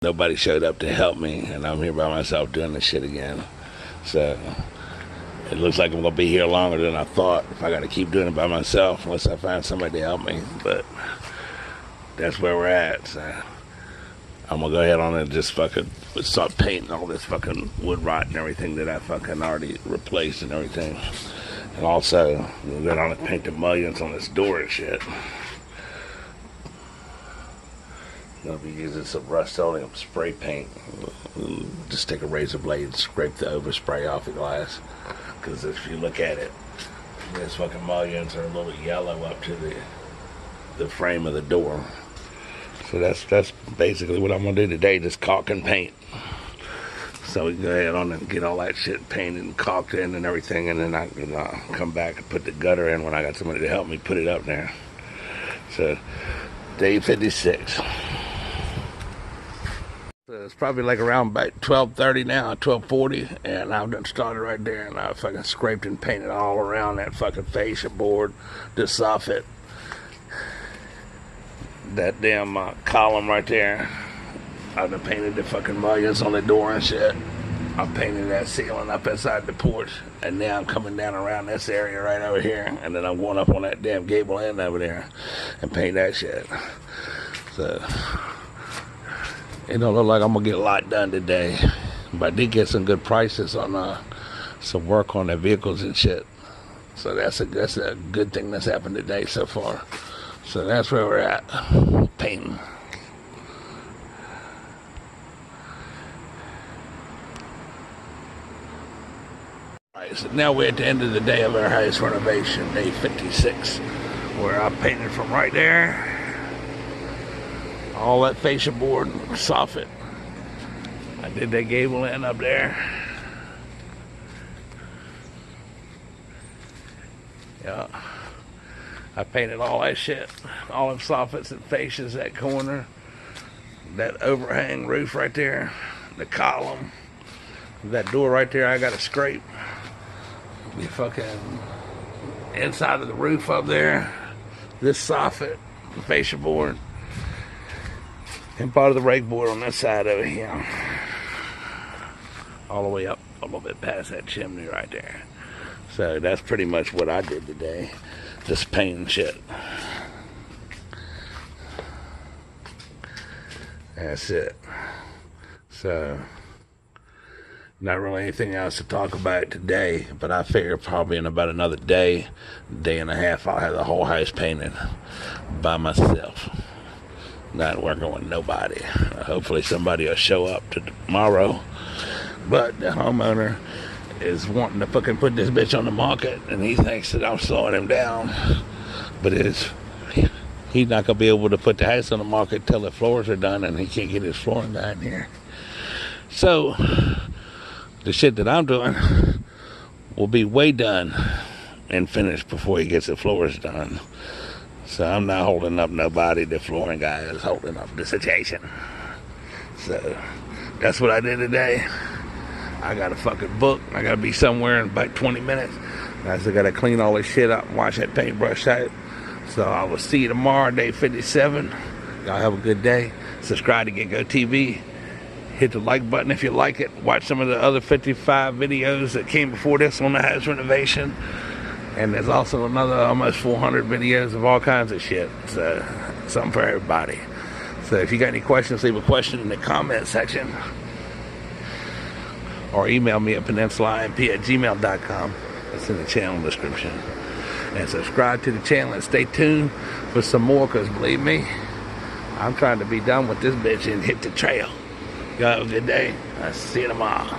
nobody showed up to help me, and I'm here by myself doing this shit again. So it looks like I'm gonna be here longer than I thought if I gotta keep doing it by myself unless I find somebody to help me. But that's where we're at. So I'm gonna go ahead on and just fucking start painting all this fucking wood rot and everything that I fucking already replaced and everything. And also, I'm gonna go down and paint the mullions on this door and shit. I'll be using some Rust-Oleum spray paint. Just take a razor blade and scrape the overspray off the glass. Because if you look at it, these fucking mullions are a little yellow up to the frame of the door. So that's basically what I'm gonna do today, just caulk and paint. So we can go ahead on and get all that shit painted and caulked in and everything, and then I can come back and put the gutter in when I got somebody to help me put it up there. So day 56. So it's probably like around about 12:30 now, 12:40, and I've done started right there, and I fucking scraped and painted all around that fucking fascia board, the soffit, that damn column right there. I've done painted the fucking mullions on the door and shit. I'm painting that ceiling up inside the porch, and now I'm coming down around this area right over here, and then I'm going up on that damn gable end over there and paint that shit. So it don't look like I'm gonna get a lot done today, but I did get some good prices on some work on the vehicles and shit. So that's a good thing that's happened today so far. So that's where we're at, painting. Alright, so now we're at the end of the day of our house renovation, day 56, where I painted from right there. All that fascia board, soffit. I did that gable end up there. Yeah. I painted all that shit. All them soffits and fascias, that corner. That overhang roof right there. The column. That door right there I gotta scrape. The fucking inside of the roof up there. This soffit, the fascia board. And part of the rake board on this side over here. All the way up a little bit past that chimney right there. So that's pretty much what I did today. Just painting shit. That's it. So, not really anything else to talk about today, but I figure probably in about another day and a half, I'll have the whole house painted by myself. Not working with nobody. Hopefully somebody will show up tomorrow. But the homeowner is wanting to fucking put this bitch on the market, and he thinks that I'm slowing him down. But he's not gonna be able to put the house on the market till the floors are done, and he can't get his flooring down here. So the shit that I'm doing will be way done and finished before he gets the floors done. So I'm not holding up nobody. The flooring guy is holding up the situation. So that's what I did today. I got a fucking book. I gotta be somewhere in about 20 minutes. I still gotta clean all this shit up and wash that paintbrush out. So I will see you tomorrow, day 57. Y'all have a good day. Subscribe to Get Go TV. Hit the like button if you like it. Watch some of the other 55 videos that came before this on the house renovation. And there's also another almost 400 videos of all kinds of shit. So, something for everybody. So if you got any questions, leave a question in the comment section. Or email me at peninsulaimp@gmail.com. That's in the channel description. And subscribe to the channel and stay tuned for some more, because believe me, I'm trying to be done with this bitch and hit the trail. Y'all have a good day. I'll see you tomorrow.